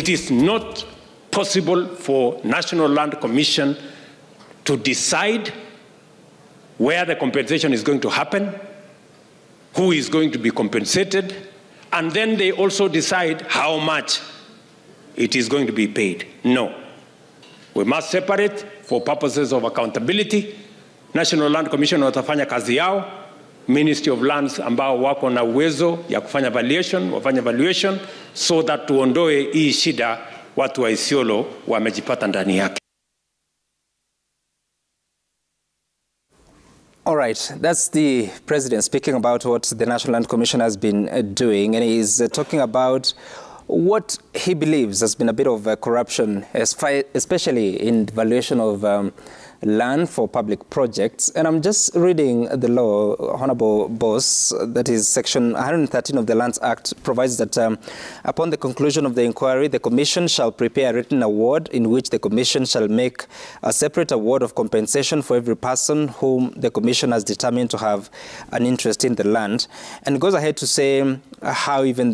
It is not possible for National Land Commission to decide where the compensation is going to happen, who is going to be compensated, and then they also decide how much it is going to be paid. No. We must separate for purposes of accountability. National Land Commission watafanya kazi yao, Ministry of Lands ambao wako na uwezo ya kufanya valuation, wafanya valuation, so that tuondoe hii shida watu wa Isiolo wamejipata ndani yake. All right, that's the president speaking about what the National Land Commission has been doing, and he's talking about what he believes has been a bit of corruption, especially in the valuation of land for public projects. And I'm just reading the law, Honorable Boss, that is Section 113 of the Lands Act, provides that upon the conclusion of the inquiry, the Commission shall prepare a written award in which the Commission shall make a separate award of compensation for every person whom the Commission has determined to have an interest in the land. And goes ahead to say how even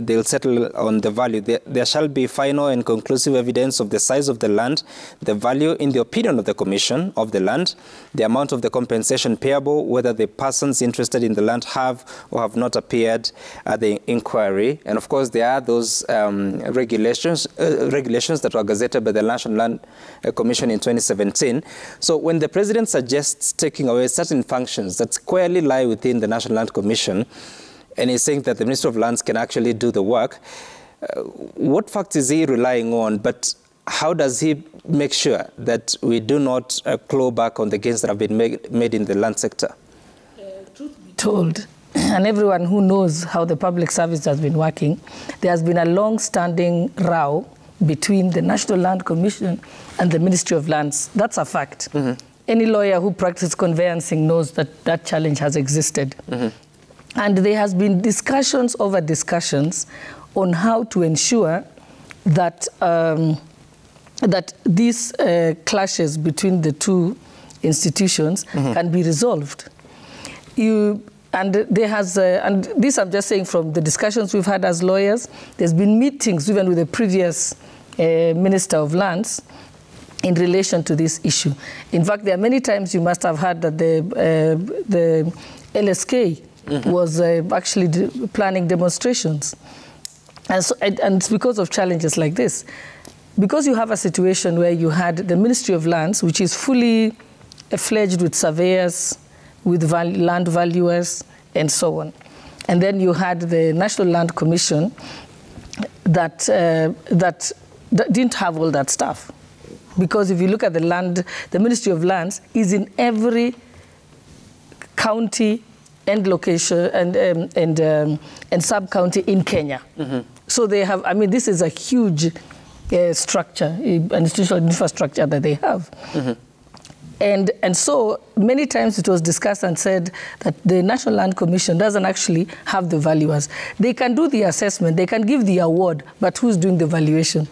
they'll settle on the value. There shall be final and conclusive evidence of the size of the land, the value in the opinion of the Commission of the land, the amount of the compensation payable, whether the persons interested in the land have or have not appeared at the inquiry. And of course, there are those regulations that were gazetted by the National Land Commission in 2017. So when the president suggests taking away certain functions that squarely lie within the National Land Commission, and he's saying that the Ministry of Lands can actually do the work, what facts is he relying on? But how does he make sure that we do not claw back on the gains that have been made in the land sector? Truth be told, and everyone who knows how the public service has been working, there has been a long-standing row between the National Land Commission and the Ministry of Lands. That's a fact. Mm-hmm. Any lawyer who practices conveyancing knows that that challenge has existed. Mm-hmm. And there has been discussions over discussions on how to ensure that that these clashes between the two institutions mm-hmm. can be resolved. And this I'm just saying from the discussions we've had as lawyers, there's been meetings even with the previous Minister of Lands in relation to this issue. In fact, there are many times you must have heard that the LSK mm-hmm. was actually planning demonstrations. And it's because of challenges like this. Because you have a situation where you had the Ministry of Lands, which is fully fledged with surveyors, with land valuers, and so on. And then you had the National Land Commission that didn't have all that stuff. Because if you look at the land, the Ministry of Lands is in every county and location and sub-county in Kenya. Mm-hmm. So they have, I mean, this is a huge structure, institutional infrastructure that they have. Mm-hmm. And so many times it was discussed and said that the National Land Commission doesn't actually have the valuers. They can do the assessment, they can give the award, but who's doing the valuation?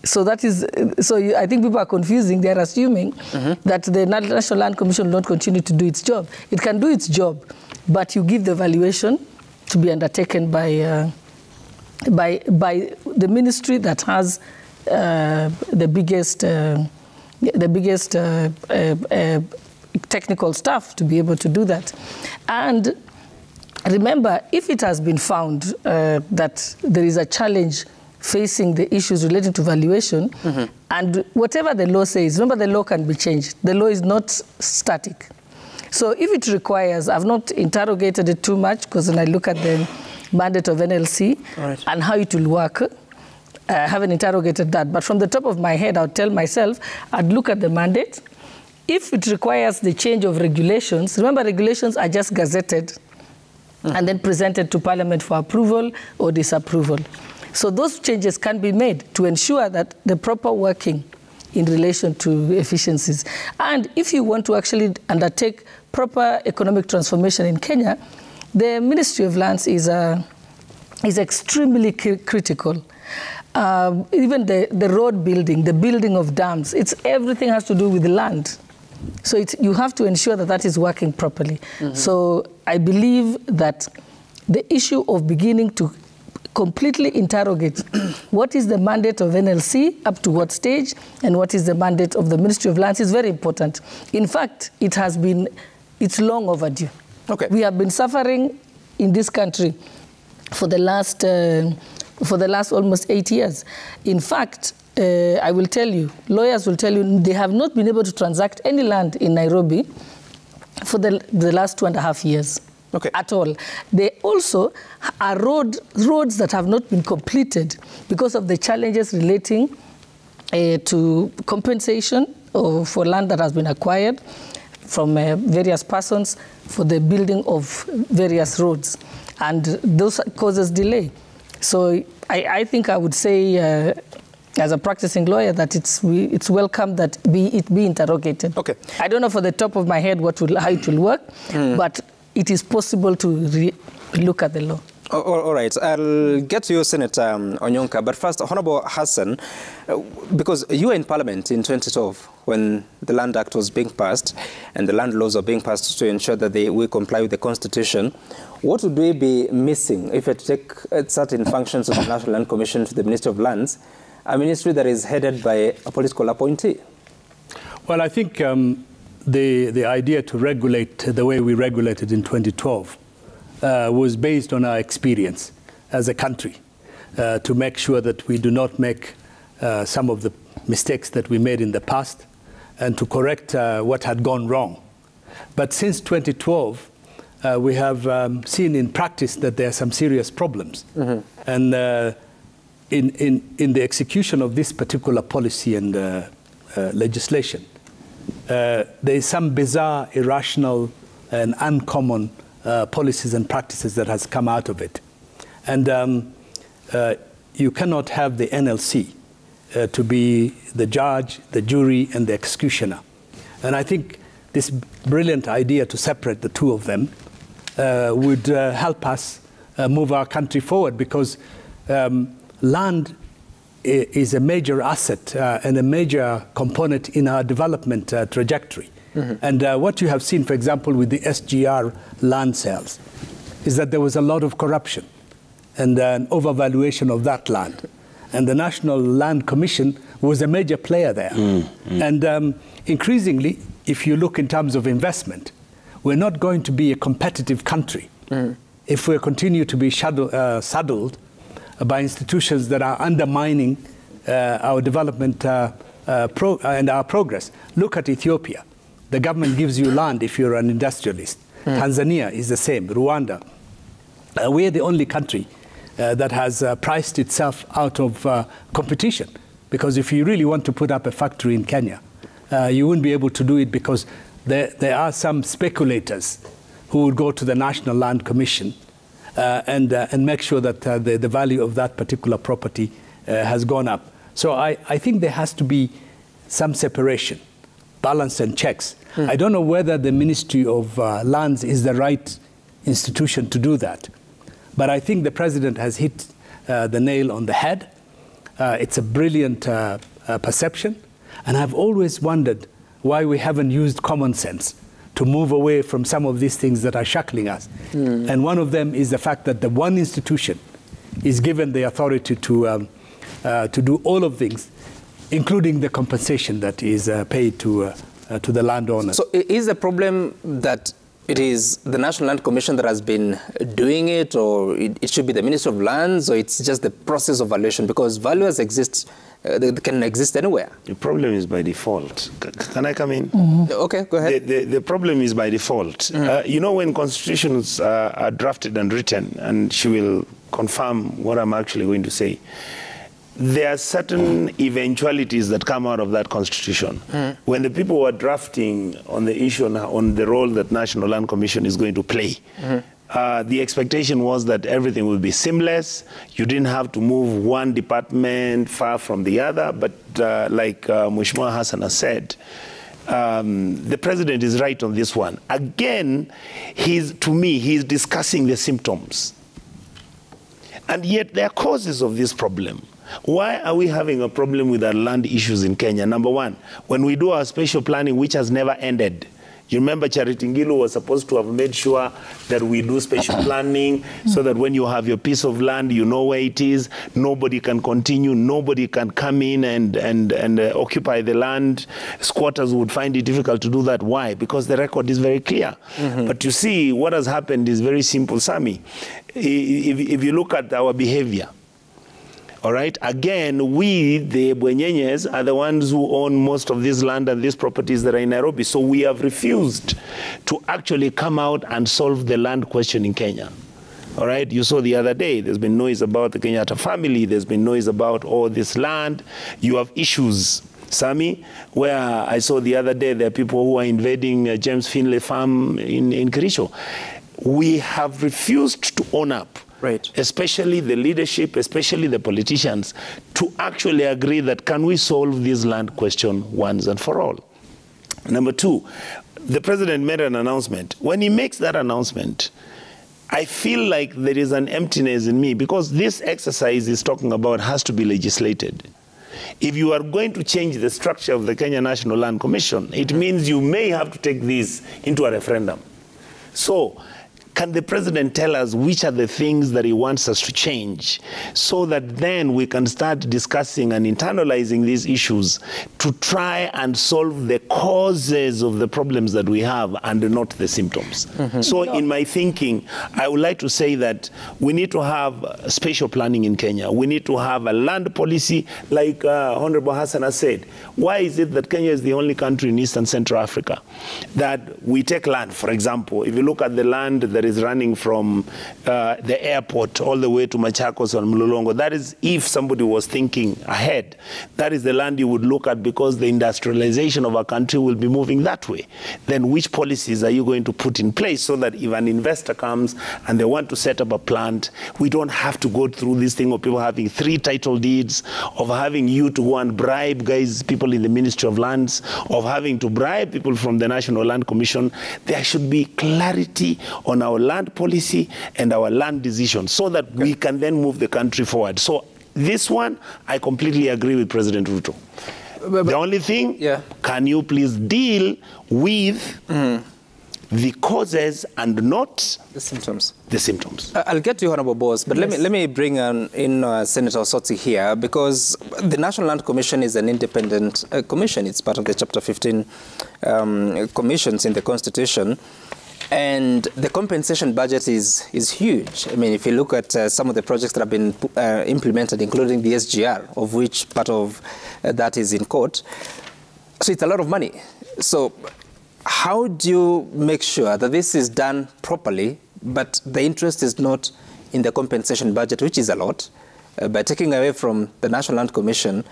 So that is, I think people are confusing. They're assuming mm-hmm. that the National Land Commission will not continue to do its job. It can do its job, but you give the valuation to be undertaken by the ministry that has the biggest technical staff to be able to do that. And remember, if it has been found that there is a challenge facing the issues relating to valuation, mm-hmm. and whatever the law says, remember the law can be changed. The law is not static. So if it requires, I've not interrogated it too much, because when I look at the mandate of NLC right. and how it will work, I haven't interrogated that. But from the top of my head, I'll tell myself, I'd look at the mandate. If it requires the change of regulations, remember regulations are just gazetted and then presented to Parliament for approval or disapproval. So those changes can be made to ensure that the proper working in relation to efficiencies. And if you want to actually undertake proper economic transformation in Kenya, the Ministry of Lands is extremely critical. Even the road building, the building of dams, everything has to do with land. So you have to ensure that that is working properly. Mm-hmm. So I believe that the issue of beginning to completely interrogate what is the mandate of NLC, up to what stage, and what is the mandate of the Ministry of Lands is very important. In fact, it's long overdue. Okay. We have been suffering in this country for the last almost 8 years. In fact, I will tell you, lawyers will tell you, they have not been able to transact any land in Nairobi for the last 2.5 years. Okay. At all. They also are roads that have not been completed because of the challenges relating to compensation for land that has been acquired from various persons for the building of various roads. And those causes delay. So I think I would say, as a practicing lawyer, that it's welcome that it be interrogated. Okay. I don't know for the top of my head how it will work, but it is possible to look at the law. All right. I'll get to you, Senator Onyonka. But first, Honorable Hassan, because you were in Parliament in 2012 when the Land Act was being passed and the land laws are being passed to ensure that we comply with the Constitution, what would we be missing if we take certain functions of the National Land Commission to the Ministry of Lands, a ministry that is headed by a political appointee? Well, I think the idea to regulate the way we regulated in 2012 was based on our experience as a country to make sure that we do not make some of the mistakes that we made in the past and to correct what had gone wrong. But since 2012, we have seen in practice that there are some serious problems. And in the execution of this particular policy and legislation, there is some bizarre, irrational, and uncommon policies and practices that has come out of it. And you cannot have the NLC to be the judge, the jury, and the executioner. And I think this brilliant idea to separate the two of them would help us move our country forward, because land is a major asset and a major component in our development trajectory. And what you have seen, for example, with the SGR land sales, is that there was a lot of corruption and an overvaluation of that land. And the National Land Commission was a major player there. And increasingly, if you look in terms of investment, we're not going to be a competitive country if we continue to be saddled by institutions that are undermining our development and our progress. Look at Ethiopia. The government gives you land if you're an industrialist. Tanzania is the same, Rwanda. We're the only country that has priced itself out of competition. Because if you really want to put up a factory in Kenya, you wouldn't be able to do it because there are some speculators who would go to the National Land Commission and make sure that the value of that particular property has gone up. So I think there has to be some separation, balance and checks. I don't know whether the Ministry of Lands is the right institution to do that. But I think the President has hit the nail on the head. It's a brilliant perception. And I've always wondered why we haven't used common sense to move away from some of these things that are shackling us. And one of them is the fact that the one institution is given the authority to do all of things, including the compensation that is paid to the landowner. So is the problem that it is the National Land Commission that has been doing it, or it should be the Ministry of Lands, or it's just the process of valuation? Because valuers exist, they can exist anywhere. The problem is by default. Can I come in? Okay, go ahead. The problem is by default. You know, when constitutions are drafted and written, and she will confirm what I'm actually going to say, there are certain eventualities that come out of that constitution. When the people were drafting on the issue on the role that National Land Commission is going to play, the expectation was that everything would be seamless. You didn't have to move one department far from the other. But like Mheshimiwa Hassan has said, the President is right on this one. Again, to me, he's discussing the symptoms. And yet there are causes of this problem. Why are we having a problem with our land issues in Kenya? Number one, when we do our spatial planning, which has never ended, You remember Charity Ngilu was supposed to have made sure that we do special planning so that when you have your piece of land, you know where it is. Nobody can continue. Nobody can come in and occupy the land. Squatters would find it difficult to do that. Why? Because the record is very clear. But you see, what has happened is very simple, Sami. If you look at our behavior, all right, again, we, the Bwenyenyes, are the ones who own most of this land and these properties that are in Nairobi. So we have refused to actually come out and solve the land question in Kenya. All right, you saw the other day, there's been noise about the Kenyatta family. There's been noise about all this land. You have issues, Sami, where I saw the other day there are people who are invading James Finlay Farm in Kirisho. We have refused to own up. Right. Especially the leadership, especially the politicians, to actually agree that can we solve this land question once and for all. Number two, the president made an announcement. When he makes that announcement, I feel like there is an emptiness in me because this exercise he's talking about has to be legislated. If you are going to change the structure of the Kenya National Land Commission, it means you may have to take this into a referendum. So, can the president tell us which are the things that he wants us to change so that then we can start discussing and internalizing these issues to try and solve the causes of the problems that we have and not the symptoms? So in my thinking, I would like to say that we need to have spatial planning in Kenya. We need to have a land policy like Honorable Hassan has said. Why is it that Kenya is the only country in East and Central Africa that we take land, for example, if you look at the land that is running from the airport all the way to Machakos and Mlolongo. That is, if somebody was thinking ahead, that is the land you would look at because the industrialization of our country will be moving that way. Then which policies are you going to put in place so that if an investor comes and they want to set up a plant, we don't have to go through this thing of people having 3 title deeds, of having you to go and bribe guys, people in the Ministry of Lands, of having to bribe people from the National Land Commission. There should be clarity on our land policy and our land decisions so that we can then move the country forward. So this one, I completely agree with President Ruto. The only thing, can you please deal with the causes and not the symptoms? The symptoms. I'll get to you, Honorable Boss, but let me bring in Senator Osotsi here because the National Land Commission is an independent commission. It's part of the Chapter 15 commissions in the Constitution. And the compensation budget is huge. I mean, if you look at some of the projects that have been implemented, including the SGR, of which part of that is in court, so it's a lot of money. So how do you make sure that this is done properly, but the interest is not in the compensation budget, which is a lot, by taking away from the National Land Commission,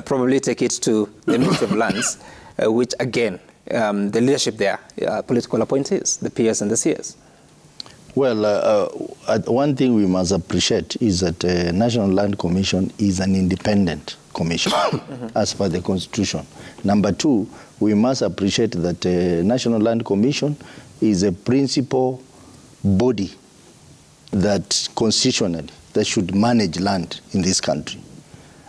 probably take it to the Ministry of Lands, which again, the leadership there, political appointees, the PS and the CS? Well, one thing we must appreciate is that the National Land Commission is an independent commission as per the Constitution. Number two, we must appreciate that the National Land Commission is a principal body that constitutionally that should manage land in this country.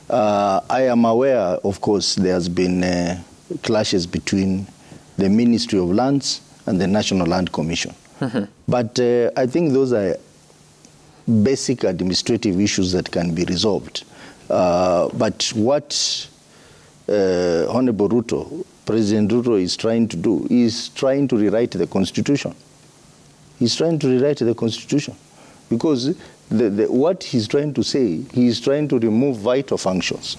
I am aware, of course, there has been clashes between the Ministry of Lands and the National Land Commission. But I think those are basic administrative issues that can be resolved. But what Honorable Ruto, President Ruto is trying to do is trying to rewrite the Constitution. He's trying to rewrite the Constitution because what he's trying to say, he's trying to remove vital functions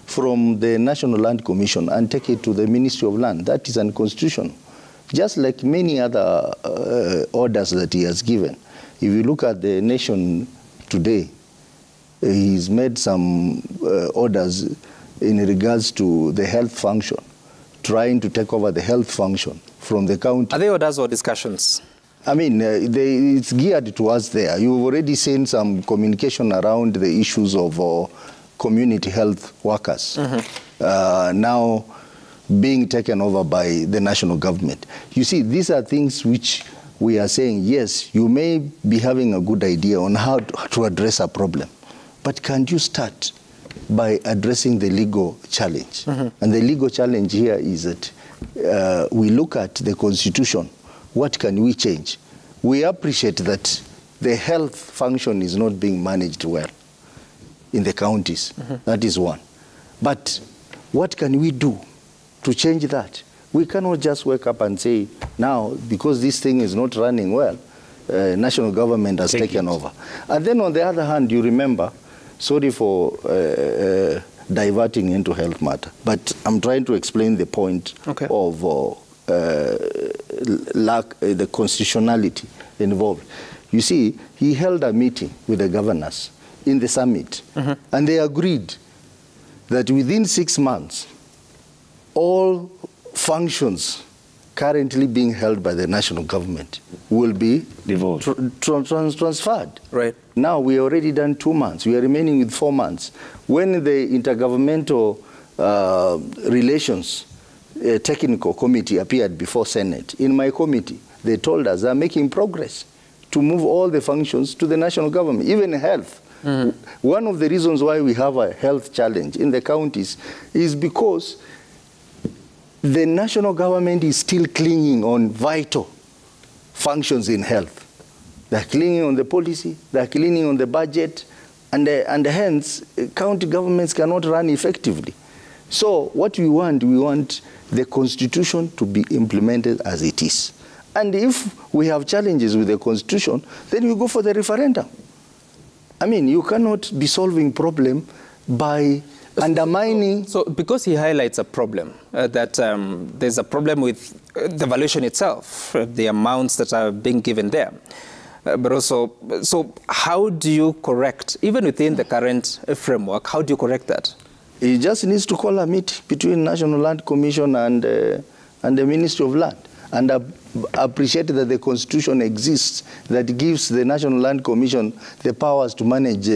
from the National Land Commission and take it to the Ministry of Land. That is unconstitutional. Just like many other orders that he has given. If you look at the nation today, he's made some orders in regards to the health function, trying to take over the health function from the county. Are they orders or discussions? I mean, it's geared towards there. You've already seen some communication around the issues of community health workers now being taken over by the national government. You see, these are things which we are saying, yes, you may be having a good idea on how to address a problem, but can't you start by addressing the legal challenge? And the legal challenge here is that we look at the constitution, what can we change? We appreciate that the health function is not being managed well in the counties. That is one. But what can we do to change that? We cannot just wake up and say, now, because this thing is not running well, national government has taken over. And then on the other hand, you remember, sorry for diverting into health matter, but I'm trying to explain the point of the constitutionality involved. You see, he held a meeting with the governors in the summit, and they agreed that within 6 months, all functions currently being held by the national government will be transferred. Right. Now we already done 2 months. We are remaining with 4 months. When the Intergovernmental Relations Technical Committee appeared before Senate, in my committee, they told us they're making progress to move all the functions to the national government, even health. One of the reasons why we have a health challenge in the counties is because the national government is still clinging on vital functions in health. They're clinging on the policy, they're clinging on the budget, and hence county governments cannot run effectively. So what we want the constitution to be implemented as it is. And if we have challenges with the constitution, then we go for the referendum. I mean, you cannot be solving problem by undermining. So because he highlights a problem, that there's a problem with the valuation itself, the amounts that are being given there. But also, so how do you correct, even within the current framework, how do you correct that? He just needs to call a meeting between National Land Commission and the Ministry of Land, and appreciate that the Constitution exists that gives the National Land Commission the powers to manage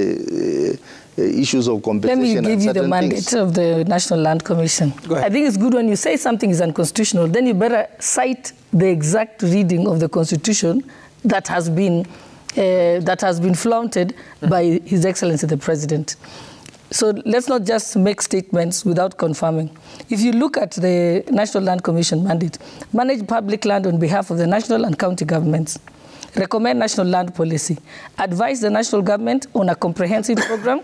issues of compensation. Let me give you the mandate of the National Land Commission. I think it's good when you say something is unconstitutional, then you better cite the exact reading of the Constitution that has been flaunted by His Excellency the President. So let's not just make statements without confirming. If you look at the National Land Commission mandate, manage public land on behalf of the national and county governments, recommend national land policy, advise the national government on a comprehensive program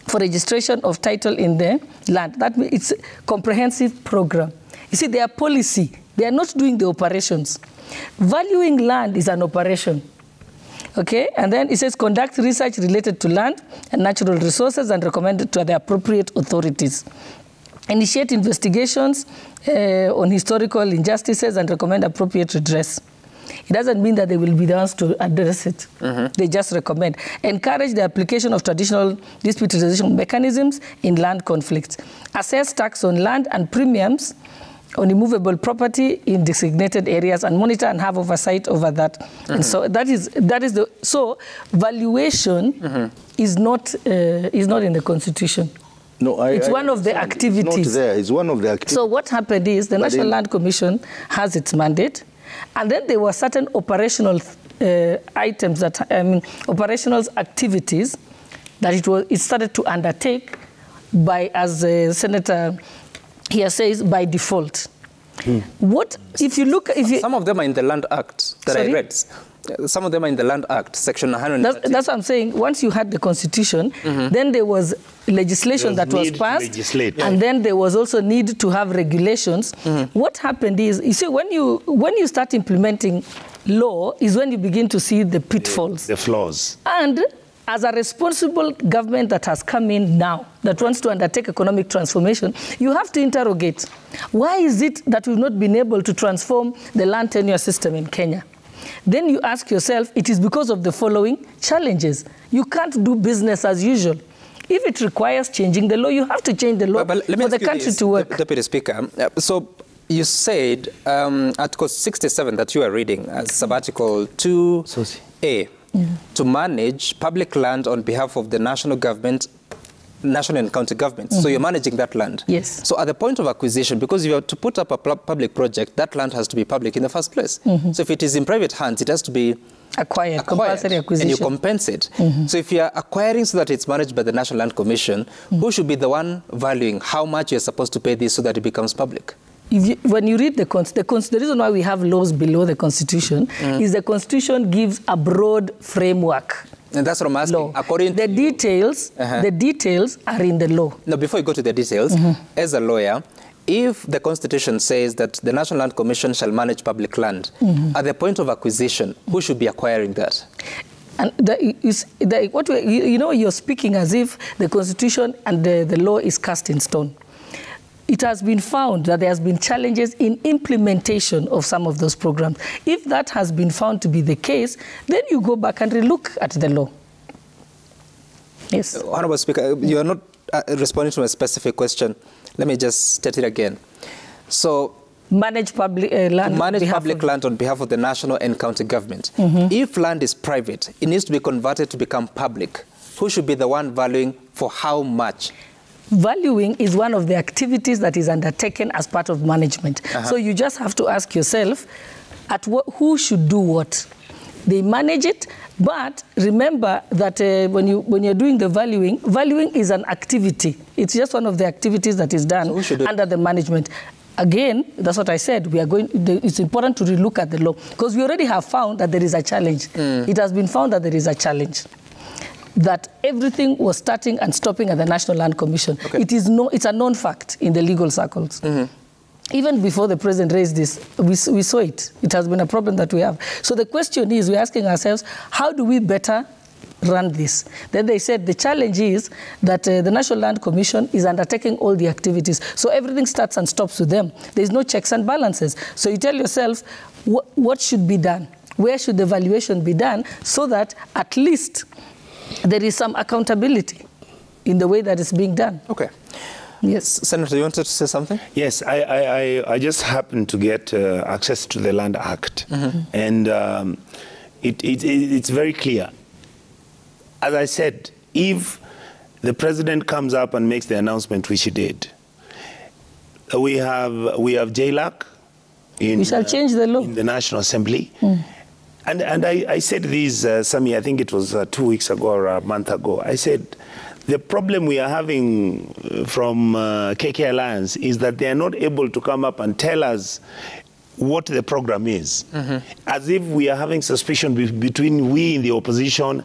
for registration of title in the land. That means it's a comprehensive program. You see, their policy, they are not doing the operations. Valuing land is an operation. Okay, and then it says conduct research related to land and natural resources and recommend it to the appropriate authorities. Initiate investigations on historical injustices and recommend appropriate redress. It doesn't mean that they will be the ones to address it. They just recommend. Encourage the application of traditional dispute resolution mechanisms in land conflicts. Assess tax on land and premiums on immovable property in designated areas and monitor and have oversight over that. And so that is the valuation is not in the Constitution. No, it's one of the activities. It's not there. It's one of the activities. So what happened is the National Land Commission has its mandate, and then there were certain operational items that operational activities that it started to undertake by, as Senator here says, by default. What if you look? Some of them are in the Land Act that I read. Some of them are in the Land Act, Section 130. That's what I'm saying. Once you had the Constitution, then there was legislation that was passed, and then there was also need to have regulations. What happened is, you see, when you start implementing law, is when you begin to see the pitfalls, the flaws, and as a responsible government that has come in now, that wants to undertake economic transformation, you have to interrogate, why is it that we've not been able to transform the land tenure system in Kenya? Then you ask yourself, it is because of the following challenges. You can't do business as usual. If it requires changing the law, you have to change the law for the country to work. Deputy Speaker, so you said Article 67 that you are reading as Sub-Article 2A, to manage public land on behalf of the national government, national and county governments. So you're managing that land. Yes. So at the point of acquisition, because if you have to put up a public project, that land has to be public in the first place. So if it is in private hands, it has to be acquired, compulsory acquisition. And you compensate. So if you are acquiring so that it's managed by the National Land Commission, who should be the one valuing how much you're supposed to pay this so that it becomes public? when you read the reason why we have laws below the Constitution is the Constitution gives a broad framework. And that's what I'm asking. Law. According the to details, the details are in the law. Now, before you go to the details, as a lawyer, if the Constitution says that the National Land Commission shall manage public land, at the point of acquisition, who should be acquiring that? And you're speaking as if the Constitution and the law is cast in stone. It has been found that there has been challenges in implementation of some of those programs. If that has been found to be the case, then you go back and relook at the law. Yes. Honourable Speaker, you are not responding to a specific question. Let me just state it again. So, manage public land. Manage public land on behalf of the national and county government. If land is private, it needs to be converted to become public. Who should be the one valuing for how much? Valuing is one of the activities that is undertaken as part of management. So you just have to ask yourself, who should do what? They manage it, but remember that when you're doing the valuing is an activity. It's just one of the activities that is done under the management. Again, that's what I said. It's important to relook at the law because we already have found that there is a challenge. It has been found that there is a challenge. That everything was starting and stopping at the National Land Commission. It's a known fact in the legal circles. Even before the president raised this, we saw it. It has been a problem that we have. So the question is, we're asking ourselves, how do we better run this? Then they said the challenge is that the National Land Commission is undertaking all the activities. So everything starts and stops with them. There's no checks and balances. So you tell yourself, what should be done? Where should the valuation be done so that at least there is some accountability in the way that it's being done. Okay. Yes, Senator, you wanted to say something? Yes, I just happened to get access to the Land Act, and it's very clear. As I said, if the president comes up and makes the announcement, which he did, we have JLAC we shall change the law in the National Assembly. And I said this, Sami, I think it was 2 weeks ago or a month ago. I said, the problem we are having from KK Alliance is that they are not able to come up and tell us what the program is. As if we are having suspicion between we in the opposition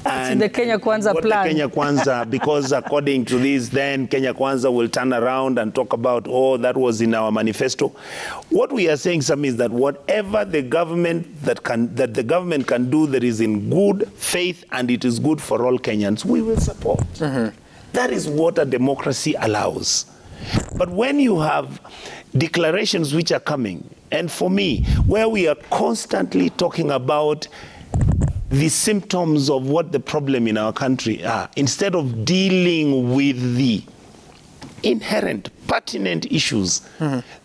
and the Kenya Kwanza plan. The Kenya Kwanza, because according to this, then Kenya Kwanza will turn around and talk about, oh, that was in our manifesto. What we are saying, Sam, is that whatever the government that the government can do that is in good faith and it is good for all Kenyans, we will support. That is what a democracy allows. But when you have declarations which are coming, and for me, where we are constantly talking about the symptoms of what the problem in our country are, instead of dealing with the inherent, pertinent issues.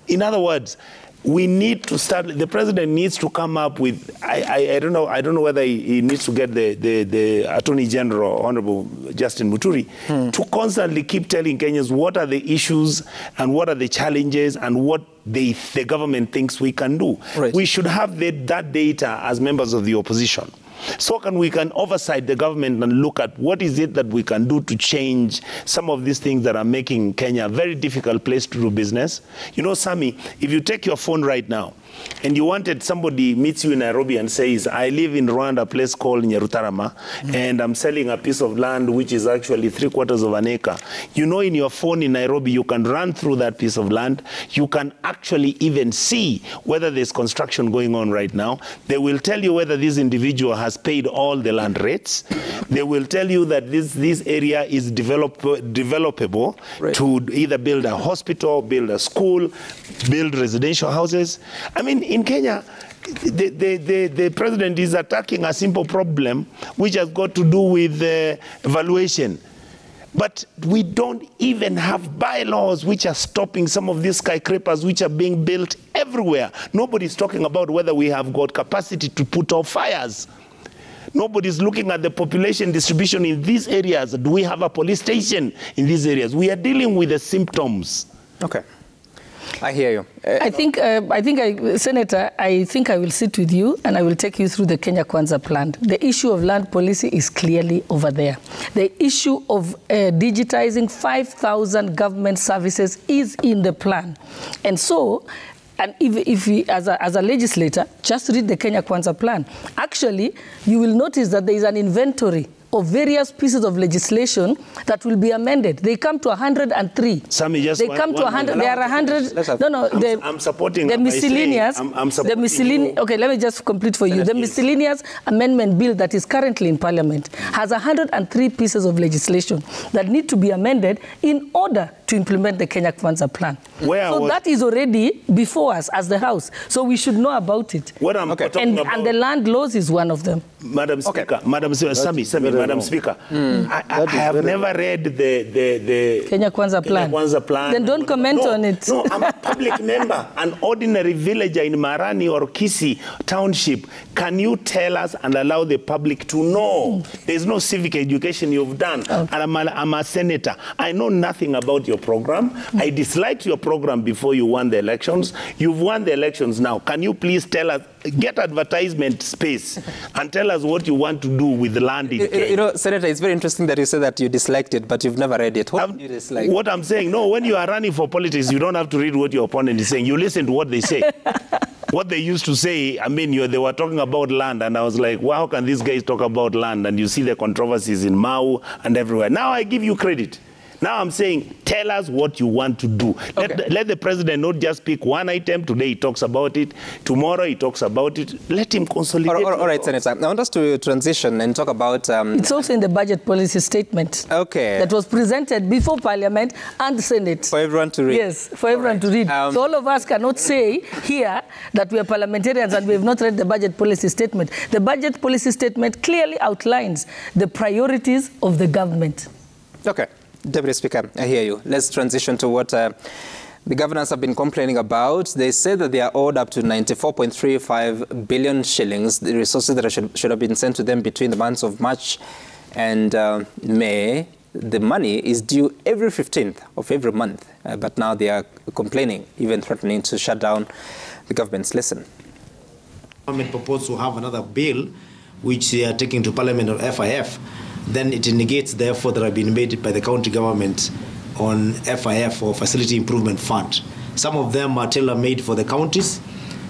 In other words, we need to start, the president needs to come up with, I don't know whether he needs to get the Attorney General, Honorable Justin Muturi, to constantly keep telling Kenyans what are the issues and what are the challenges and what the government thinks we can do. We should have that data as members of the opposition. So we can oversight the government and look at what is it that we can do to change some of these things that are making Kenya a very difficult place to do business. You know, Sami, if you take your phone right now and you wanted somebody meets you in Nairobi and says, I live in Rwanda, a place called Nyarutarama, and I'm selling a piece of land which is actually 3/4 of an acre. You know, in your phone in Nairobi, you can run through that piece of land. You can actually even see whether there's construction going on right now. They will tell you whether this individual has paid all the land rates. They will tell you that this area is developable to either build a hospital, build a school, build residential houses. I mean, in Kenya, the president is attacking a simple problem which has got to do with valuation. But we don't even have bylaws which are stopping some of these skyscrapers which are being built everywhere. Nobody's talking about whether we have got capacity to put out fires. Nobody's looking at the population distribution in these areas. Do we have a police station in these areas? We are dealing with the symptoms. Okay. I hear you. Senator, I think I will sit with you and I will take you through the Kenya Kwanza plan. The issue of land policy is clearly over there. The issue of digitizing 5,000 government services is in the plan. And so, and if we, as a legislator, just read the Kenya Kwanza plan, actually, you will notice that there is an inventory of various pieces of legislation that will be amended. They come to 103. Sammy, just they come to 100. There are 100. No. I'm supporting the miscellaneous. I'm supporting the miscellaneous. Okay, let me just complete for you. The miscellaneous amendment bill that is currently in Parliament has 103 pieces of legislation that need to be amended in order to implement the Kenya Kwanza plan. So that is already before us as the House. So we should know about it. What I'm talking about, and the land laws is one of them. Madam Speaker, Madam Speaker, I have never read the Kenya Kwanza plan. Then don't comment on it. No, I'm a public member, an ordinary villager in Marani or Kisii Township. Can you tell us and allow the public to know? There's no civic education you've done. Okay. And I'm a senator. I know nothing about your program. I disliked your program before you won the elections. You've won the elections now. Can you please tell us, get advertisement space and tell us what you want to do with the land in Kenya? You know, Senator, it's very interesting that you say that you disliked it, but you've never read it. What did you dislike? What I'm saying, no, when you are running for politics, you don't have to read what your opponent is saying. You listen to what they say. What they used to say, I mean, they were talking about land, and I was like, well, how can these guys talk about land? And you see the controversies in Mau and everywhere. Now I give you credit. Now I'm saying, tell us what you want to do. Okay. Let the president not just pick one item. Today he talks about it. Tomorrow he talks about it. Let him consolidate. All right, Senator. I want us to transition and talk about... It's also in the budget policy statement. Okay. That was presented before Parliament and the Senate. For everyone to read. Yes, for everyone to read. So all of us cannot say here that we are parliamentarians and we have not read the budget policy statement. The budget policy statement clearly outlines the priorities of the government. Okay. Deputy Speaker, I hear you. Let's transition to what the governors have been complaining about. They say that they are owed up to 94.35 billion shillings, the resources that should have been sent to them between the months of March and May. The money is due every 15th of every month, but now they are complaining, even threatening to shut down the government's listen. The government proposed to have another bill which they are taking to Parliament on FIF. Then it negates the effort that have been made by the county government on FIF, or Facility Improvement Fund. Some of them are tailor-made for the counties,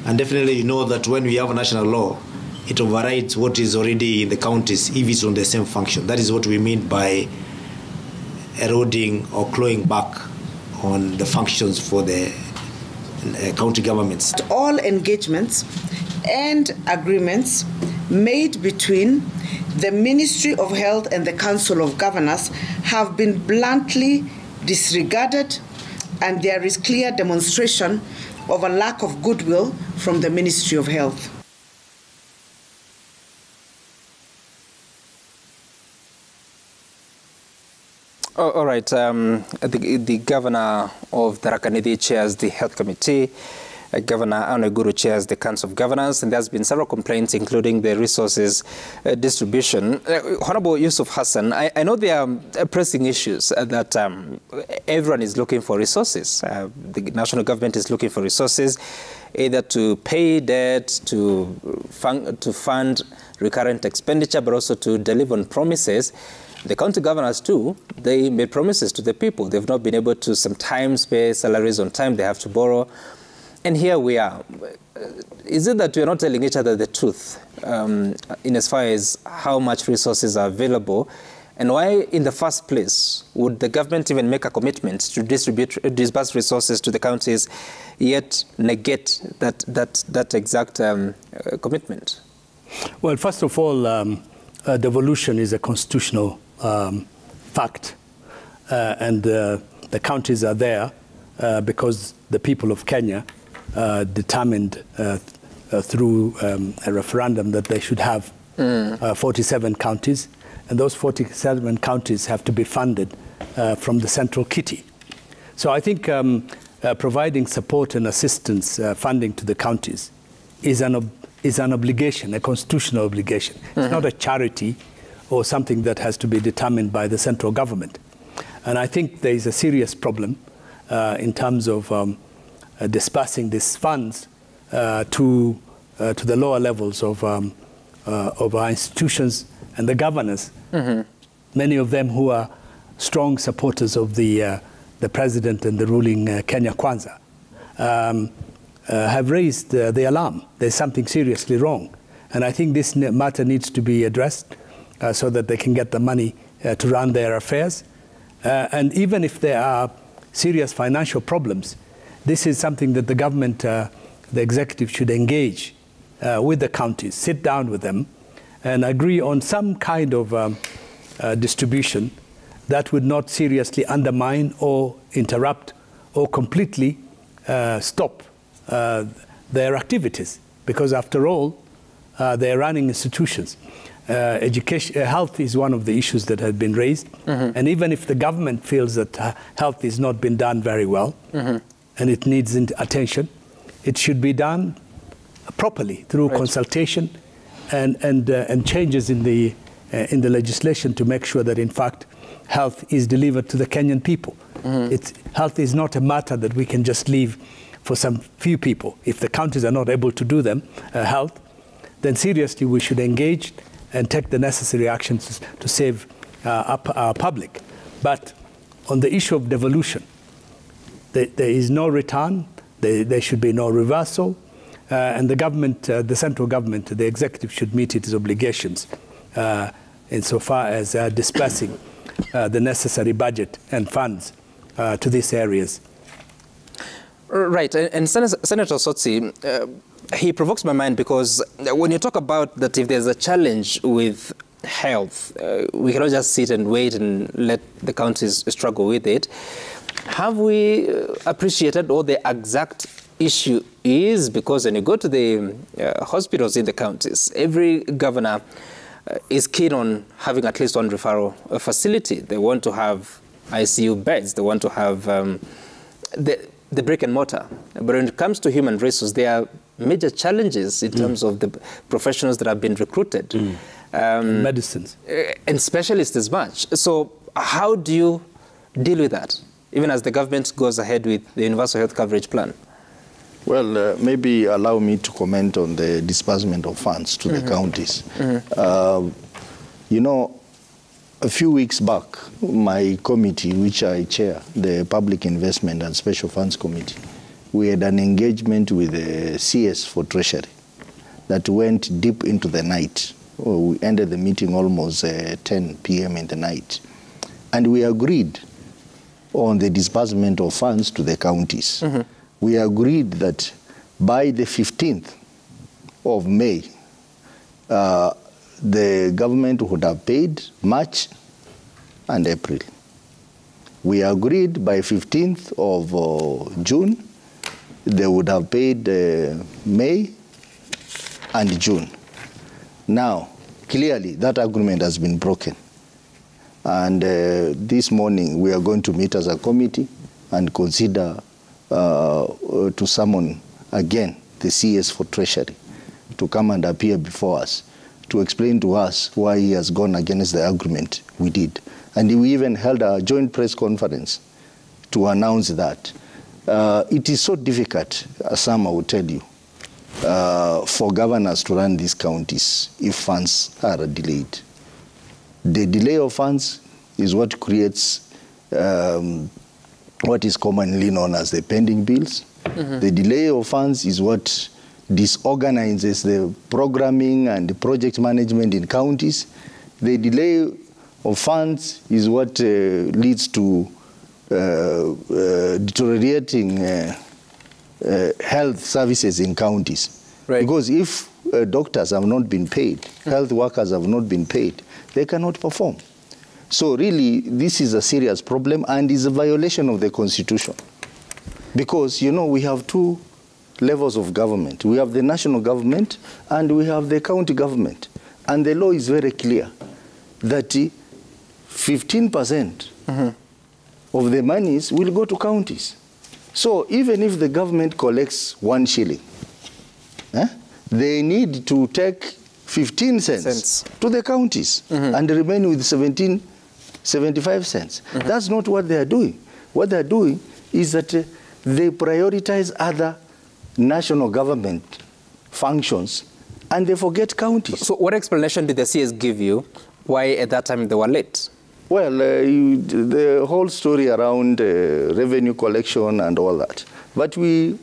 and definitely you know that when we have a national law, it overrides what is already in the counties if it's on the same function. That is what we mean by eroding or clawing back on the functions for the county governments. All engagements and agreements made between the Ministry of Health and the Council of Governors have been bluntly disregarded, and there is clear demonstration of a lack of goodwill from the Ministry of Health. All right. The governor of Tharaka Nithi chairs the Health Committee. Governor Anne Guru chairs the Council of Governors, and there's been several complaints, including the resources distribution. Honorable Yusuf Hassan, I know there are pressing issues that everyone is looking for resources. The national government is looking for resources, either to pay debt, to fund recurrent expenditure, but also to deliver on promises. The county governors, too, they made promises to the people. They've not been able to sometimes pay salaries on time. They have to borrow. And here we are. Is it that we're not telling each other the truth in as far as how much resources are available? And why, in the first place, would the government even make a commitment to disburse resources to the counties, yet negate that exact commitment? Well, first of all, devolution is a constitutional fact. And the counties are there because the people of Kenya determined through a referendum that they should have 47 counties, and those 47 counties have to be funded from the central kitty. So I think providing support and assistance funding to the counties is an obligation, a constitutional obligation. It's not a charity or something that has to be determined by the central government. And I think there is a serious problem in terms of dispersing these funds to the lower levels of our institutions and the governors. many of them who are strong supporters of the president and the ruling Kenya Kwanza, have raised the alarm. There's something seriously wrong. And I think this matter needs to be addressed so that they can get the money to run their affairs. And even if there are serious financial problems, this is something that the government, the executive, should engage with the counties, sit down with them, and agree on some kind of distribution that would not seriously undermine or interrupt or completely stop their activities. Because after all, they're running institutions. Education, health is one of the issues that have been raised. And even if the government feels that health is not been done very well, and it needs attention, it should be done properly through consultation and changes in the legislation to make sure that, in fact, health is delivered to the Kenyan people. Health is not a matter that we can just leave for some few people. If the counties are not able to do them, health, then seriously we should engage and take the necessary actions to save our public. But on the issue of devolution, there is no return, there should be no reversal, and the government, the central government, the executive should meet its obligations insofar as dispersing the necessary budget and funds to these areas. Right, and Senator Sotsi, he provokes my mind because when you talk about that if there's a challenge with health, we cannot just sit and wait and let the counties struggle with it. Have we appreciated what the exact issue is? Because when you go to the hospitals in the counties, every governor is keen on having at least one referral facility. They want to have ICU beds. They want to have the brick and mortar. But when it comes to human resources, there are major challenges in terms of the professionals that have been recruited. Medicines. And specialists as much. So how do you deal with that, even as the government goes ahead with the universal health coverage plan? Well, maybe allow me to comment on the disbursement of funds to the counties. You know, a few weeks back, my committee, which I chair, the Public Investment and Special Funds Committee, we had an engagement with the CS for Treasury that went deep into the night. We ended the meeting almost 10 p.m. in the night. And we agreed on the disbursement of funds to the counties. We agreed that by the 15th of May, the government would have paid March and April. We agreed by 15th of June, they would have paid May and June. Now, clearly, that agreement has been broken. And this morning, we are going to meet as a committee and consider to summon again the CS for Treasury to come and appear before us to explain to us why he has gone against the agreement we did. And we even held a joint press conference to announce that. It is so difficult, as some will tell you, for governors to run these counties if funds are delayed. The delay of funds is what creates what is commonly known as the pending bills. The delay of funds is what disorganizes the programming and the project management in counties. The delay of funds is what leads to deteriorating health services in counties. Right. Because if doctors have not been paid, health workers have not been paid, they cannot perform. So really, this is a serious problem and is a violation of the Constitution. Because, you know, we have two levels of government. We have the national government and we have the county government. And the law is very clear that 15% of the monies will go to counties. So even if the government collects 1 shilling, they need to take 15 cents to the counties and remain with 75 cents. That's not what they are doing. What they are doing is that they prioritize other national government functions and they forget counties. So what explanation did the CS give you why at that time they were late? Well, the whole story around revenue collection and all that. But we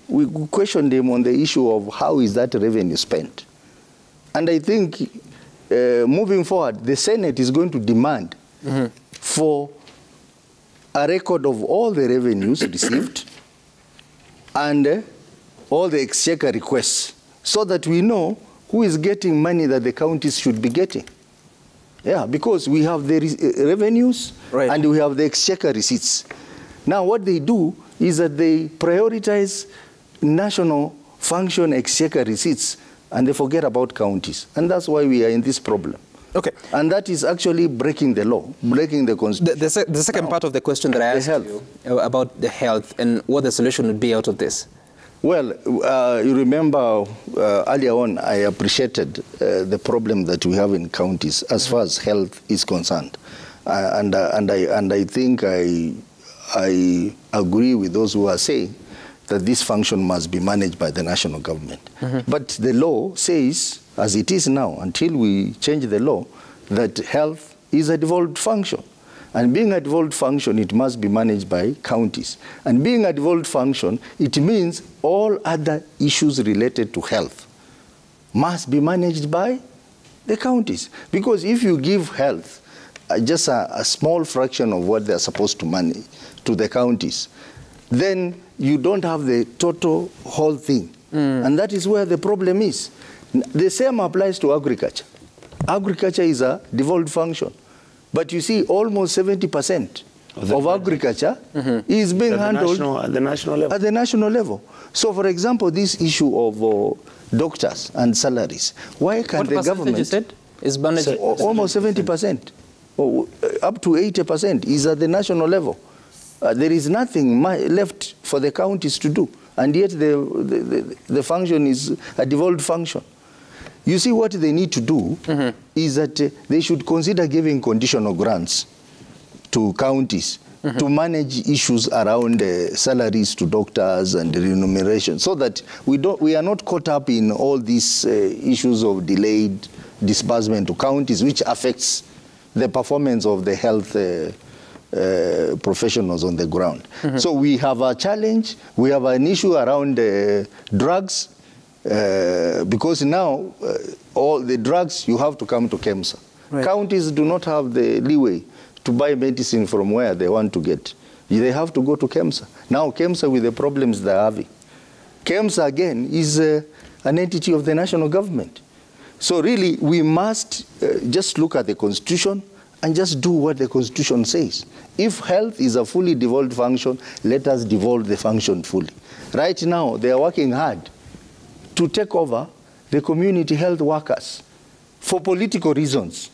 questioned him on the issue of how is that revenue spent. And I think moving forward, the Senate is going to demand for a record of all the revenues received and all the exchequer requests so that we know who is getting money that the counties should be getting. Yeah, because we have the revenues and we have the exchequer receipts. Now what they do is that they prioritize national function exchequer receipts and they forget about counties. And that's why we are in this problem. Okay. And that is actually breaking the law, breaking the constitution. The second part of the question that I asked you about the health and what the solution would be out of this. Well, you remember earlier on, I appreciated the problem that we have in counties as far as health is concerned. And I think I agree with those who are saying that this function must be managed by the national government. But the law says, as it is now, until we change the law, that health is a devolved function. And being a devolved function, it must be managed by counties. And being a devolved function, it means all other issues related to health must be managed by the counties. Because if you give health just a small fraction of what they're supposed to manage to the counties, then you don't have the total whole thing. And that is where the problem is. The same applies to agriculture. Agriculture is a devolved function. But you see, almost 70% of agriculture is being handled at the national level. At the national level. So, for example, this issue of doctors and salaries, why can't the government... You said is managed? Almost 70%, up to 80% is at the national level. There is nothing left for the counties to do, and yet the function is a devolved function. You see, what they need to do is that they should consider giving conditional grants to counties to manage issues around salaries to doctors and remuneration, so that we are not caught up in all these issues of delayed disbursement to counties, which affects the performance of the health professionals on the ground. So we have a challenge. We have an issue around drugs. Because now, all the drugs, you have to come to KEMSA. Counties do not have the leeway to buy medicine from where they want to get. They have to go to KEMSA. Now, KEMSA, with the problems they're having, KEMSA, again, is an entity of the national government. So really, we must just look at the Constitution and just do what the Constitution says. If health is a fully devolved function, let us devolve the function fully. Right now, they are working hard to take over the community health workers for political reasons,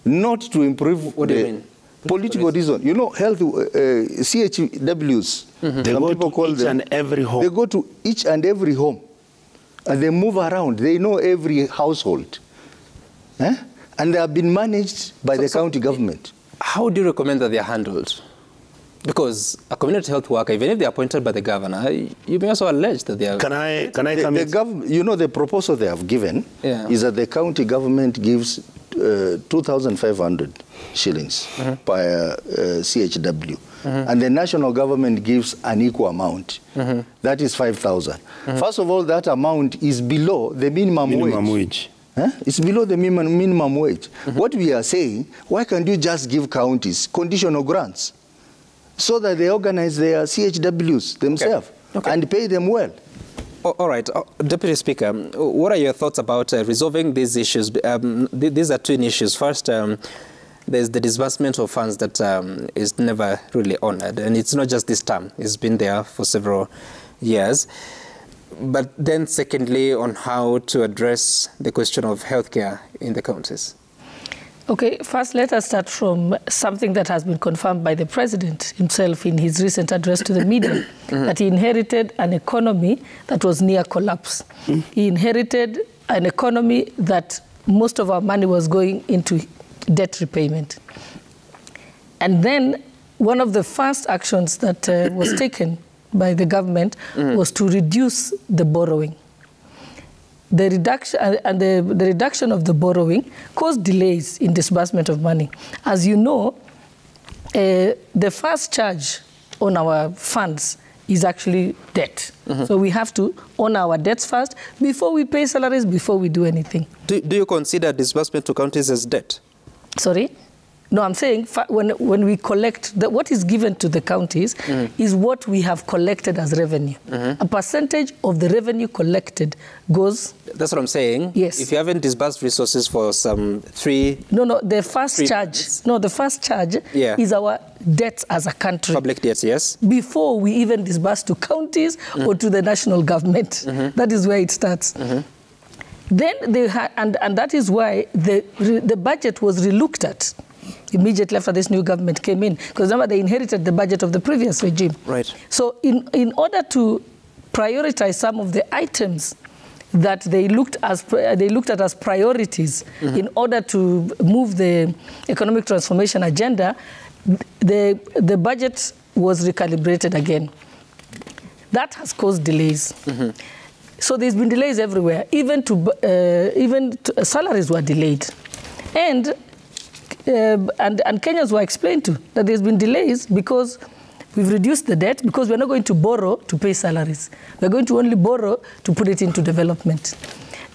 not to improve. What do you mean? Political reason. You know, health CHWs. They go to each and every home. They go to each and every home, and they move around. They know every household, and they have been managed by the county government. How do you recommend that they are handled? Because a community health worker, even if they are appointed by the governor, you may also allege that they are... Can I come in? You know, the proposal they have given is that the county government gives 2,500 shillings per CHW. And the national government gives an equal amount. That is 5,000. First of all, that amount is below the minimum wage. It's below the minimum wage. What we are saying, why can't you just give counties conditional grants, so that they organize their CHWs themselves and pay them well? All right. Deputy Speaker, what are your thoughts about resolving these issues? These are twin issues. First, there's the disbursement of funds that is never really honored. And it's not just this term. It's been there for several years. But then secondly, on how to address the question of healthcare in the counties. Okay, first let us start from something that has been confirmed by the President himself in his recent address to the media, that he inherited an economy that was near collapse. He inherited an economy that most of our money was going into debt repayment. And then one of the first actions that was taken by the government was to reduce the borrowing. The reduction of the borrowing caused delays in disbursement of money. As you know, the first charge on our funds is actually debt. So we have to honor our debts first before we pay salaries, before we do anything. Do you consider disbursement to counties as debt? Sorry? No, I'm saying when we collect, what is given to the counties is what we have collected as revenue. A percentage of the revenue collected goes... That's what I'm saying. Yes. If you haven't disbursed resources for some 3... No, the first charge... No, the first charge is our debts as a country. Public debts, yes. Before we even disburse to counties or to the national government. That is where it starts. Then they had, and that is why the budget was relooked at immediately after this new government came in, because remember they inherited the budget of the previous regime. Right. So in order to prioritize some of the items that they looked at as priorities in order to move the economic transformation agenda, the budget was recalibrated again. That has caused delays. So there's been delays everywhere. Even salaries were delayed, and Kenyans were explained to that there's been delays because we've reduced the debt, because we're not going to borrow to pay salaries. We're going to only borrow to put it into development.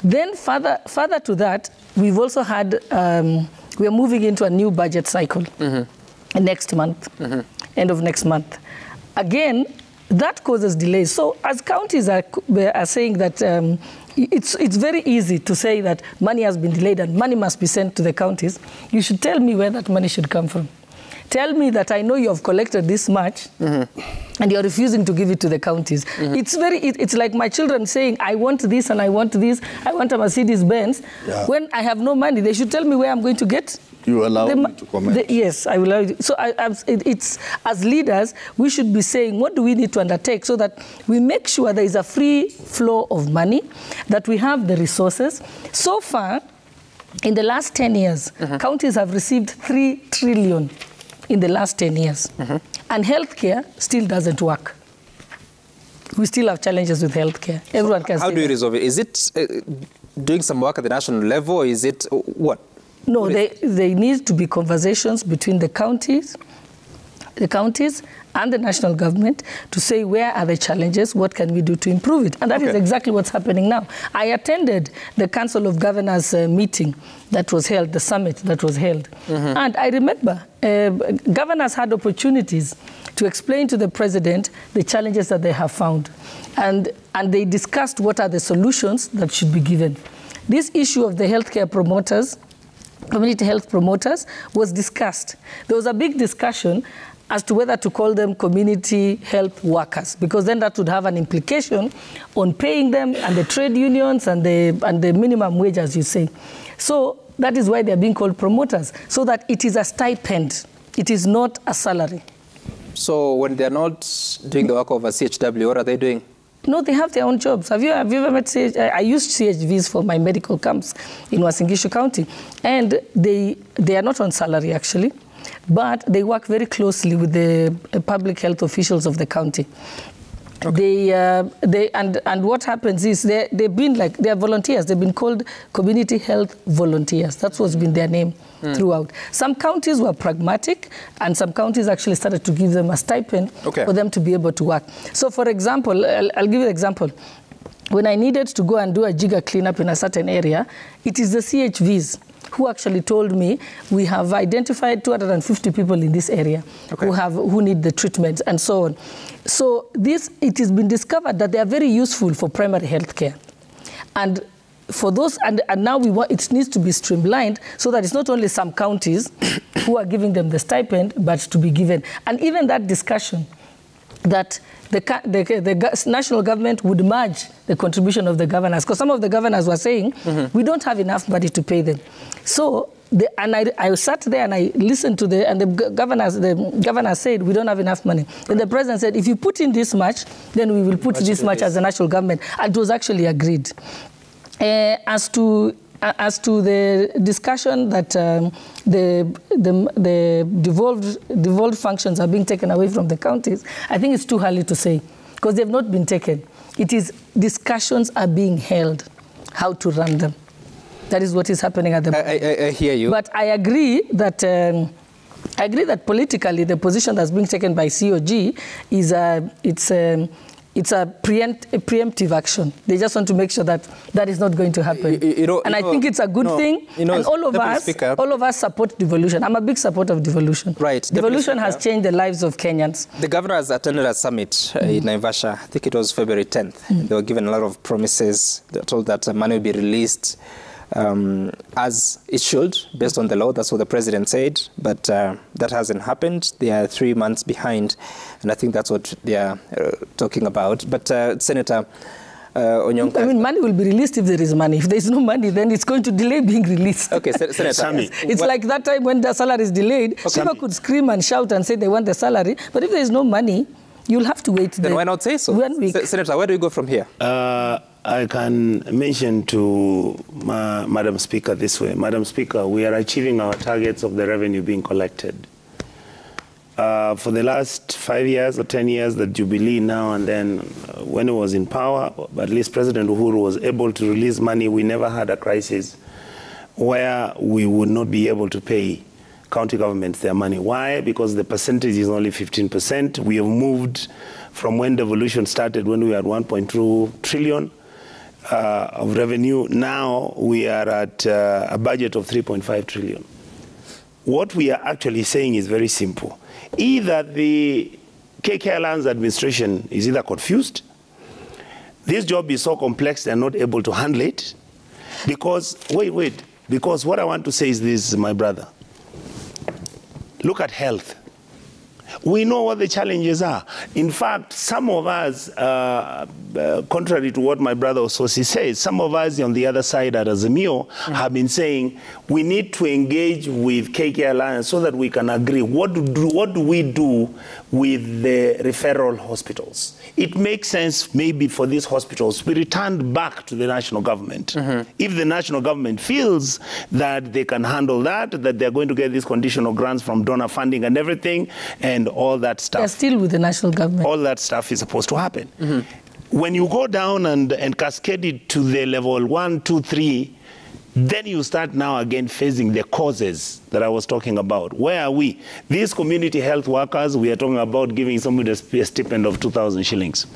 Then further to that, we've also had, we are moving into a new budget cycle next month, end of next month. Again, that causes delays. So as counties are saying that it's very easy to say that money has been delayed and money must be sent to the counties, you should tell me where that money should come from. Tell me that I know you have collected this much and you're refusing to give it to the counties. It's like my children saying, I want this and I want this, I want a Mercedes Benz. Yeah. When I have no money, they should tell me where I'm going to get. You allow me to comment? Yes, I will allow you. So it's, as leaders, we should be saying, what do we need to undertake so that we make sure there is a free flow of money, that we have the resources. So far, in the last 10 years, counties have received 3 trillion in the last 10 years. And healthcare still doesn't work. We still have challenges with healthcare. Everyone can say. How do you resolve it? Is it doing some work at the national level, or is it what? No, there need to be conversations between the counties and the national government to say where are the challenges, what can we do to improve it. And that is exactly what's happening now. I attended the Council of Governors meeting that was held, the summit that was held. And I remember governors had opportunities to explain to the president the challenges that they have found. And they discussed what are the solutions that should be given. This issue of the healthcare promoters, community health promoters, was discussed. There was a big discussion as to whether to call them community health workers, because then that would have an implication on paying them and the trade unions and the minimum wage, as you say. So that is why they're being called promoters, so that it is a stipend. It is not a salary. So when they're not doing the work of a CHW, what are they doing? No, they have their own jobs. Have you ever met CHVs? I used CHVs for my medical camps in Uasin Gishu County, and they are not on salary, actually, but they work very closely with the public health officials of the county. And what happens is they are volunteers. They've been called community health volunteers. That's what's been their name throughout. Some counties were pragmatic, and some counties actually started to give them a stipend for them to be able to work. So, for example, I'll give you an example. When I needed to go and do a jigger cleanup in a certain area, it is the CHVs who actually told me, we have identified 250 people in this area who need the treatment and so on. So it has been discovered that they are very useful for primary health care. And for those, and now it needs to be streamlined so that it's not only some counties who are giving them the stipend, but to be given. And even that discussion that the national government would merge the contribution of the governors, because some of the governors were saying, we don't have enough money to pay them. So, I sat there and I listened to the governor said, we don't have enough money. Then the president said, if you put in this much, then we will put this much as the national government. And it was actually agreed. As to the discussion that the devolved functions are being taken away from the counties, I think it's too early to say, because they've not been taken. It is discussions are being held, how to run them. That is what is happening at the moment. I hear you. But I agree that I agree that politically the position that's being taken by COG is it's a preemptive action. They just want to make sure that that is not going to happen. I think it's a good thing. And all of us support devolution. I'm a big supporter of devolution. Right. Devolution has changed the lives of Kenyans. The governor has attended a summit in Naivasha. I think it was February 10th. They were given a lot of promises. They were told that money will be released as it should, based on the law. That's what the president said, but that hasn't happened. They are 3 months behind, and I think that's what they are talking about. But Senator Onyonka... I mean, money will be released if there is money. If there is no money, then it's going to delay being released. Okay, Senator... Sammy. It's like that time when the salary is delayed. Okay. People could scream and shout and say they want the salary, but if there is no money, you'll have to wait. Then why not say so? Senator, where do we go from here? I can mention to Madam Speaker this way. Madam Speaker, we are achieving our targets of the revenue being collected. For the last 5 years or 10 years, the Jubilee now and then, when it was in power, at least President Uhuru was able to release money. We never had a crisis where we would not be able to pay county governments their money. Why? Because the percentage is only 15%. We have moved from when devolution started, when we had 1.2 trillion of revenue. Now we are at a budget of 3.5 trillion. What we are actually saying is very simple. Either the KK Alliance administration is either confused, this job is so complex they're not able to handle it, because, because what I want to say is this, my brother. Look at health. We know what the challenges are. In fact, some of us, contrary to what my brother Ososi says, some of us on the other side at Azimio have been saying we need to engage with KK Alliance so that we can agree what do we do with the referral hospitals. It makes sense maybe for these hospitals to be returned back to the national government. If the national government feels that they can handle that they're going to get these conditional grants from donor funding and everything, and all that stuff. They're still with the national government. All that stuff is supposed to happen. When you go down and cascade it to the level 1, 2, 3, then you start now again facing the causes that I was talking about. Where are we? These community health workers, we are talking about giving somebody a stipend of 2,000 shillings.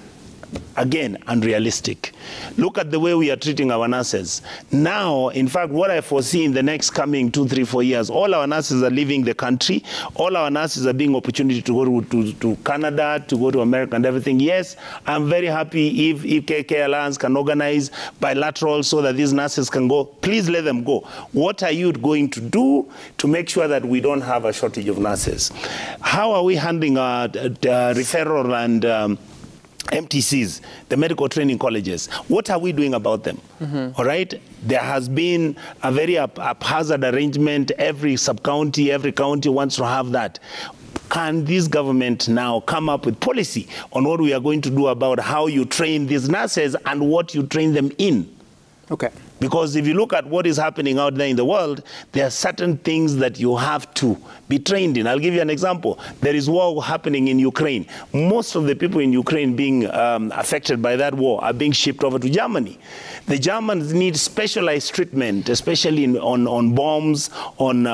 Again, unrealistic. Look at the way we are treating our nurses. Now, in fact, what I foresee in the next coming 2, 3, 4 years, all our nurses are leaving the country. All our nurses are being opportunity to go to Canada, to go to America and everything. Yes, I'm very happy if KK Alliance can organize bilateral so that these nurses can go. Please let them go. What are you going to do to make sure that we don't have a shortage of nurses? How are we handling our referral and MTCs, the medical training colleges? What are we doing about them? All right? There has been a very haphazard arrangement. Every sub-county, every county wants to have that. Can this government now come up with policy on what we are going to do about how you train these nurses and what you train them in? Okay. Because if you look at what is happening out there in the world, there are certain things that you have to be trained in. I'll give you an example. There is war happening in Ukraine. Most of the people in Ukraine being affected by that war are being shipped over to Germany. The Germans need specialized treatment, especially on bombs, on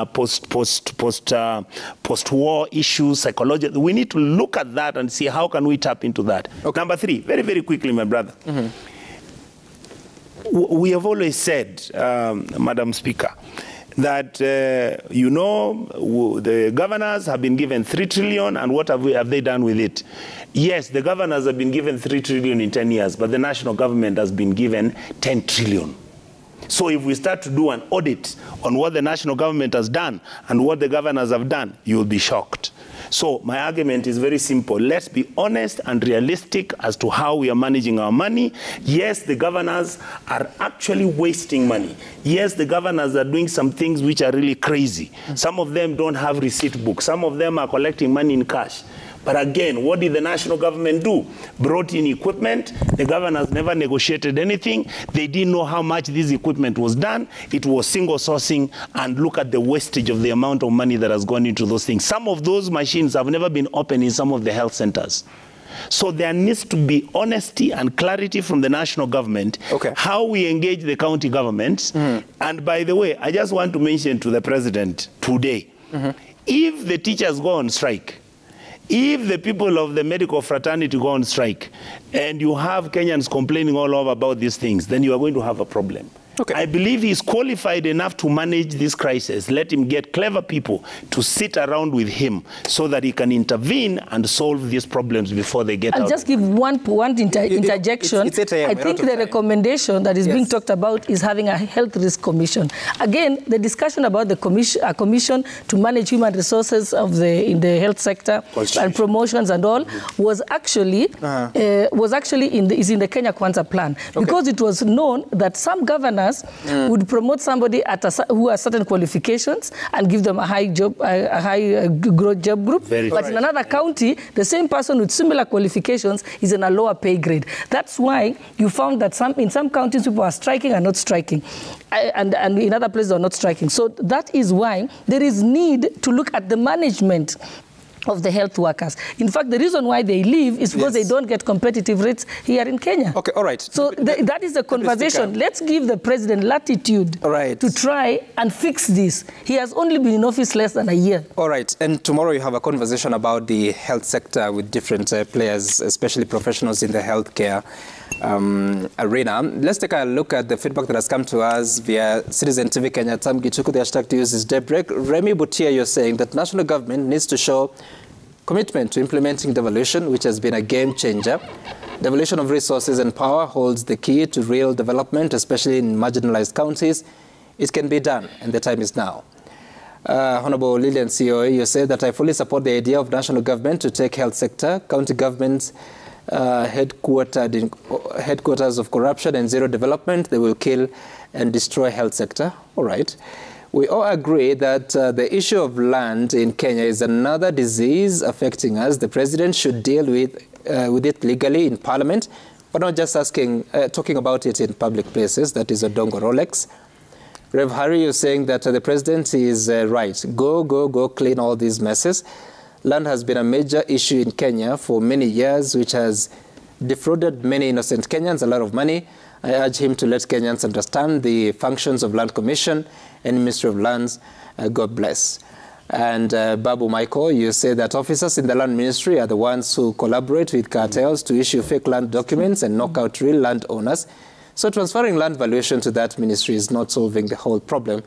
post-war issues, psychology. We need to look at that and see how can we tap into that. Okay. Number 3, very, very quickly, my brother. We have always said, Madam Speaker, that, you know, the governors have been given 3 trillion, and what have they done with it? Yes, the governors have been given 3 trillion in 10 years, but the national government has been given 10 trillion. So if we start to do an audit on what the national government has done and what the governors have done, you'll be shocked. So my argument is very simple. Let's be honest and realistic as to how we are managing our money. Yes, the governors are actually wasting money. Yes, the governors are doing some things which are really crazy. Some of them don't have receipt books. Some of them are collecting money in cash. But again, what did the national government do? Brought in equipment. The governors never negotiated anything. They didn't know how much this equipment was done. It was single sourcing, and look at the wastage of the amount of money that has gone into those things. Some of those machines have never been opened in some of the health centers. So there needs to be honesty and clarity from the national government, how we engage the county governments. And by the way, I just want to mention to the president today, If the teachers go on strike, if the people of the medical fraternity go on strike, and you have Kenyans complaining all over about these things, then you are going to have a problem. Okay. I believe he's qualified enough to manage this crisis. Let him get clever people to sit around with him so that he can intervene and solve these problems before they get out. I'll just give one interjection. It's I think the recommendation that is being talked about is having a health risk commission. Again, the discussion about the commission to manage human resources in the health sector and promotions and all was actually in the Kenya Kwanza plan, because it was known that some governors would promote somebody who has certain qualifications and give them a high growth job group. But in another county, the same person with similar qualifications is in a lower pay grade. That's why you found that in some counties people are striking and not striking, and in other places are not striking. So that is why there is need to look at the management of the health workers. In fact, the reason why they leave is because they don't get competitive rates here in Kenya. Okay, all right. So that is the conversation. Let's give the president latitude to try and fix this. He has only been in office less than a year. All right, and tomorrow you have a conversation about the health sector with different players, especially professionals in the healthcare arena. Let's take a look at the feedback that has come to us via Citizen TV Kenya. Tam Gichuku, the hashtag to use is daybreak. Remy Butia, you're saying that national government needs to show commitment to implementing devolution, which has been a game changer. Devolution of resources and power holds the key to real development, especially in marginalized counties. It can be done, and the time is now. Honorable Lillian COA, you say that I fully support the idea of national government to take health sector, county governments, headquarters of corruption and zero development. They will kill and destroy health sector. All right. We all agree that the issue of land in Kenya is another disease affecting us. The president should deal with it legally in parliament, but not just talking about it in public places. That is a Dongo Rolex. Rev Harry, you're saying that the president is right. Go clean all these messes. Land has been a major issue in Kenya for many years, which has defrauded many innocent Kenyans a lot of money. I urge him to let Kenyans understand the functions of Land Commission and Ministry of Lands. God bless. And Babu Michael, you say that officers in the Land Ministry are the ones who collaborate with cartels to issue fake land documents and knock out real landowners. So transferring land valuation to that ministry is not solving the whole problem,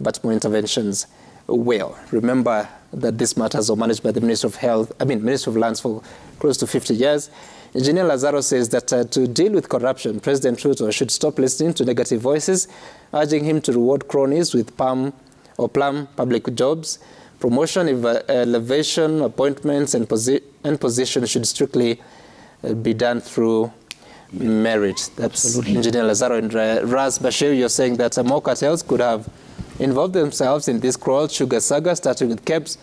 but more interventions will. Remember that these matters are managed by the Ministry of Lands for close to 50 years. Engineer Lazaro says that to deal with corruption, President Ruto should stop listening to negative voices, urging him to reward cronies with plum public jobs. Promotion, elevation, appointments, and position should strictly be done through merit. That's Engineer Lazaro. And Raz Bashir, you're saying that more cartels could have involved themselves in this cruel sugar saga, starting with KEBS,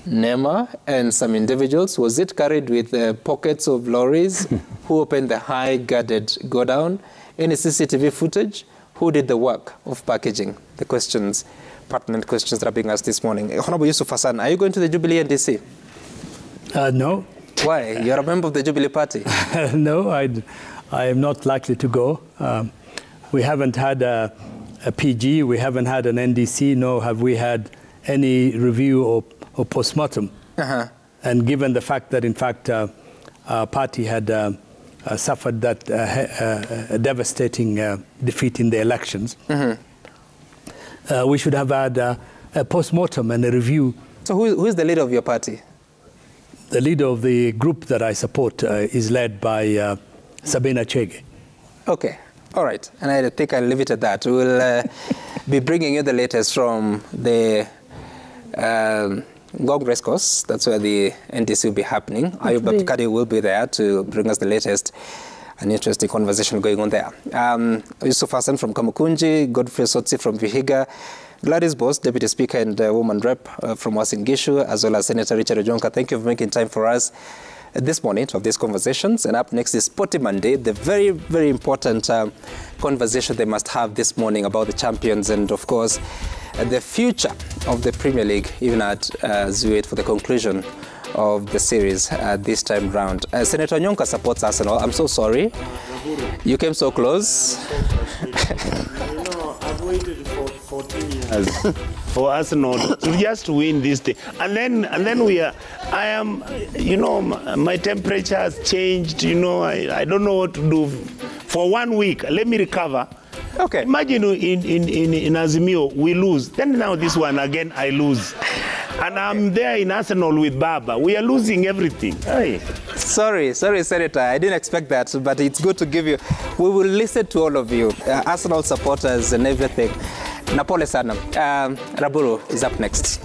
NEMA, and some individuals. Was it carried with pockets of lorries? Who opened the high-guarded go-down? Any CCTV footage? Who did the work of packaging? The questions, pertinent questions that are being asked this morning. Honorable Yusuf Hassan, are you going to the Jubilee NDC? No. Why? You're a member of the Jubilee Party. No, I am not likely to go. We haven't had a PG, we haven't had an NDC, nor have we had any review or postmortem. And given the fact that, in fact, our party had suffered that devastating defeat in the elections, we should have had a postmortem and a review. So who is the leader of your party? The leader of the group that I support is led by Sabina Chege. Okay. All right. And I think I'll leave it at that. We'll be bringing you the latest from the Ngong Race Course. That's where the NDC will be happening. Ayub Abdikadi will be there to bring us the latest. An interesting conversation going on there. Yusuf Hassan from Kamukunji, Godfrey Sotsi from Vihiga, Gladys Boss, Deputy Speaker and Woman Rep from Uasin Gishu, as well as Senator Richard Ojonka. Thank you for making time for us this morning to have these conversations. And up next is Sporty Monday, the very, very important conversation they must have this morning about the champions and, of course, the future of the Premier League, even as we wait for the conclusion of the series this time round. Senator Onyonka supports Arsenal. I'm so sorry. You came so close. You know, I've waited for 14 years for Arsenal to just win this thing. And then my temperature has changed, I don't know what to do. For 1 week, let me recover. Okay. Imagine in Azimio, we lose. Then now this one again, I lose. And I'm there in Arsenal with Baba. We are losing everything. Hey. Sorry, Senator. I didn't expect that, but it's good to give you. We will listen to all of you, Arsenal supporters and everything. Napole sana. Raburu is up next.